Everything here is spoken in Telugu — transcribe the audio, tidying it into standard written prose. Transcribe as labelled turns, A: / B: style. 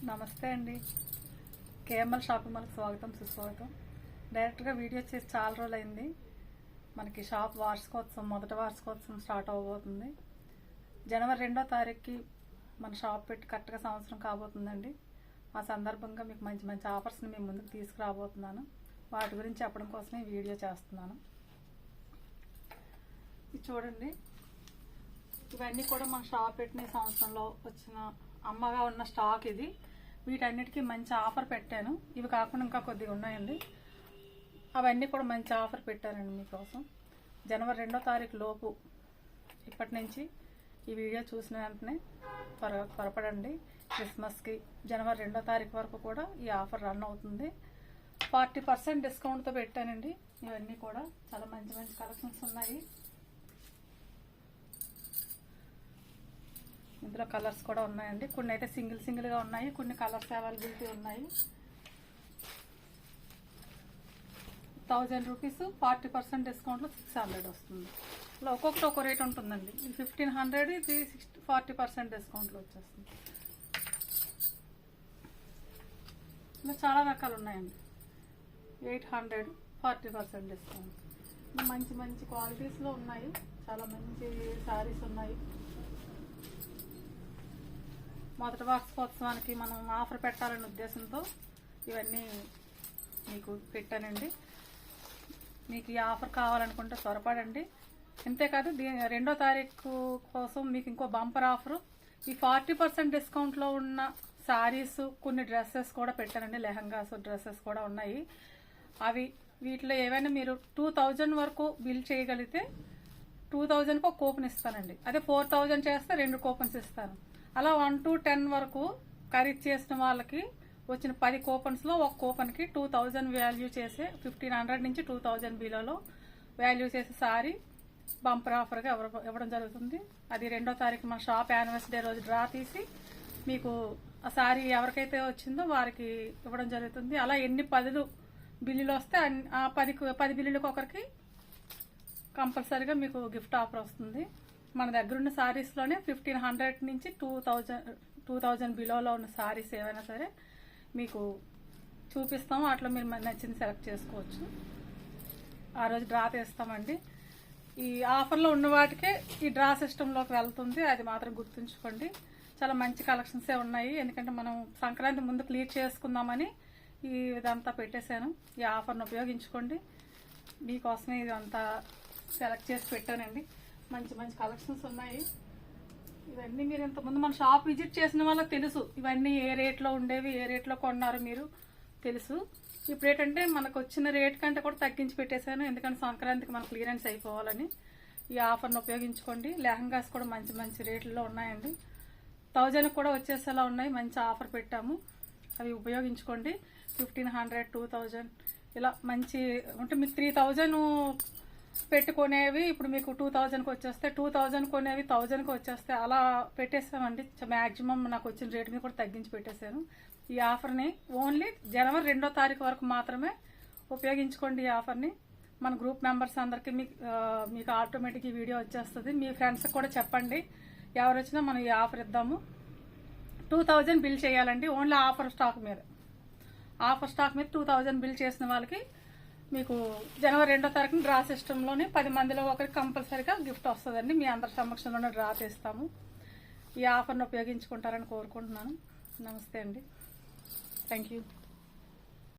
A: నమస్తే అండి. కేఎంఎల్ షాపింగ్ మాల్కి స్వాగతం సుస్వాగతం. డైరెక్ట్గా వీడియో చేసి చాలా రోజులు అయింది. మనకి షాప్ వార్షికోత్సవం మొదటి వార్షికోత్సవం స్టార్ట్ అవబోతుంది. జనవరి 2వ తారీఖుకి మన షాప్ పెట్టి కరెక్ట్గా సంవత్సరం కాబోతుందండి. ఆ సందర్భంగా మీకు మంచి మంచి ఆఫర్స్ని మేము ముందుకు తీసుకురాబోతున్నాను. వాటి గురించి చెప్పడం కోసమే వీడియో చేస్తున్నాను. ఇది చూడండి, ఇవన్నీ కూడా మన షాప్ పెట్టిన సంవత్సరంలో వచ్చిన అమ్మగా ఉన్న స్టాక్ ఇది. వీటన్నిటికీ మంచి ఆఫర్ పెట్టాను. ఇవి కాకుండా ఇంకా కొద్దిగా ఉన్నాయండి. అవన్నీ కూడా మంచి ఆఫర్ పెట్టానండి మీకోసం. జనవరి 2వ తారీఖు లోపు ఇప్పటి నుంచి ఈ వీడియో చూసిన వెంటనే త్వరపడండి. క్రిస్మస్కి జనవరి 2వ తారీఖు వరకు కూడా ఈ ఆఫర్ రన్ అవుతుంది. 40% డిస్కౌంట్తో పెట్టానండి. ఇవన్నీ కూడా చాలా మంచి మంచి కలెక్షన్స్ ఉన్నాయి. ఇందులో కలర్స్ కూడా ఉన్నాయండి. కొన్ని అయితే సింగిల్గా ఉన్నాయి, కొన్ని కలర్స్ అవైలబిలిటీ ఉన్నాయి. 1000 రూపీస్ 40% డిస్కౌంట్లో 600 వస్తుంది. ఇలా ఒక్కొక్కటి ఒక్కో రేట్ ఉంటుందండి. ఇది 1500, ఇది 40% డిస్కౌంట్లో వచ్చేస్తుంది. ఇలా చాలా రకాలు ఉన్నాయండి. 800 40% డిస్కౌంట్. మంచి మంచి క్వాలిటీస్లో ఉన్నాయి. చాలా మంచి శారీస్ ఉన్నాయి. మొదటి వార్షికోత్సవానికి మనం ఆఫర్ పెట్టాలనే ఉద్దేశంతో ఇవన్నీ మీకు పెట్టానండి. మీకు ఈ ఆఫర్ కావాలనుకుంటే త్వరపడండి. అంతేకాదు 2వ తారీఖు కోసం మీకు ఇంకో బంపర్ ఆఫరు. ఈ 40% డిస్కౌంట్లో ఉన్న శారీస్, కొన్ని డ్రెస్సెస్ కూడా పెట్టానండి. లెహంగాస్, డ్రెస్సెస్ కూడా ఉన్నాయి. వీటిలో ఏవైనా మీరు 2000 వరకు బిల్ చేయగలిగితే 2000కి ఒక కూపన్ ఇస్తానండి. అదే 4000 చేస్తే 2 కూపన్స్ ఇస్తాను. అలా 1 to 10 వరకు ఖరీదు చేసిన వాళ్ళకి వచ్చిన 10 కూపన్స్లో ఒక కూపన్కి 2000 వాల్యూ చేసే 1500 నుంచి 2000 బిలోలో వాల్యూ చేసే సారీ బంపర్ ఆఫర్గా ఇవ్వడం జరుగుతుంది. అది 2వ తారీఖు మన షాప్ యానివర్సరీ రోజు డ్రా తీసి మీకు ఆ సారీ ఎవరికైతే వచ్చిందో వారికి ఇవ్వడం జరుగుతుంది. అలా ఎన్ని 10 బిల్లులు వస్తే ఆ 10 బిల్లులకు ఒకరికి కంపల్సరీగా మీకు గిఫ్ట్ ఆఫర్ వస్తుంది. మన దగ్గర ఉన్న శారీస్లోనే 1500 నుంచి 2000 బిలోలో ఉన్న శారీస్ ఏవైనా సరే మీకు చూపిస్తాము. వాటిలో మీరు నచ్చింది సెలెక్ట్ చేసుకోవచ్చు. ఆ రోజు డ్రా తీస్తామండి. ఈ ఆఫర్లో ఉన్న వాటికే ఈ డ్రా సిస్టంలోకి వెళ్తుంది. అది మాత్రం గుర్తుంచుకోండి. చాలా మంచి కలెక్షన్సే ఉన్నాయి. ఎందుకంటే మనం సంక్రాంతి ముందు క్లియర్ చేసుకుందామని ఇదంతా పెట్టేశాను. ఈ ఆఫర్ను ఉపయోగించుకోండి. మీకోసమే ఇదంతా సెలెక్ట్ చేసి పెట్టానండి. మంచి మంచి కలెక్షన్స్ ఉన్నాయి. ఇవన్నీ మీరు ఇంతకుముందు మన షాప్ విజిట్ చేసిన వాళ్ళకి తెలుసు. ఇవన్నీ ఏ రేట్లో ఉండేవి, ఏ రేట్లో కొన్నారు మీరు తెలుసు. ఇప్పుడు ఏంటంటే మనకు వచ్చిన రేట్ కంటే కూడా తగ్గించి పెట్టేశాను. ఎందుకంటే సంక్రాంతికి మన క్లియరెన్స్ అయిపోవాలని. ఈ ఆఫర్ను ఉపయోగించుకోండి. లెహంగాస్ కూడా మంచి మంచి రేట్లలో ఉన్నాయండి. 1000 కూడా వచ్చేసేలా ఉన్నాయి. మంచి ఆఫర్ పెట్టాము. అవి ఉపయోగించుకోండి. 1500, 2000 ఇలా మంచి అంటే మీకు 3000 పెట్టుకునేవి ఇప్పుడు మీకు 2000కి వచ్చేస్తే, 2000 కొనేవి 1000కి వచ్చేస్తే అలా పెట్టేసామండి. మ్యాక్సిమం నాకు వచ్చిన రేట్ మీద కూడా తగ్గించి పెట్టేశాను. ఈ ఆఫర్ని ఓన్లీ జనవరి 2వ తారీఖు వరకు మాత్రమే ఉపయోగించుకోండి. ఈ ఆఫర్ని మన గ్రూప్ మెంబర్స్ అందరికీ మీకు ఆటోమేటిక్ ఈ వీడియో వచ్చేస్తుంది. మీ ఫ్రెండ్స్కి కూడా చెప్పండి. ఎవరు వచ్చినా మనం ఈ ఆఫర్ ఇద్దాము. 2000 బిల్ చేయాలండి. ఓన్లీ ఆఫర్ స్టాక్ మీద 2000 బిల్ చేసిన వాళ్ళకి మీకు జనవరి 2వ తారీఖున డ్రా సిస్టంలోనే 10 మందిలో ఒకరికి కంపల్సరీగా గిఫ్ట్ వస్తుందండి. మీ అందరి సమక్షంలోనే డ్రా తీస్తాము. ఈ ఆఫర్ను ఉపయోగించుకుంటారని కోరుకుంటున్నాను. నమస్తే అండి. Thank you.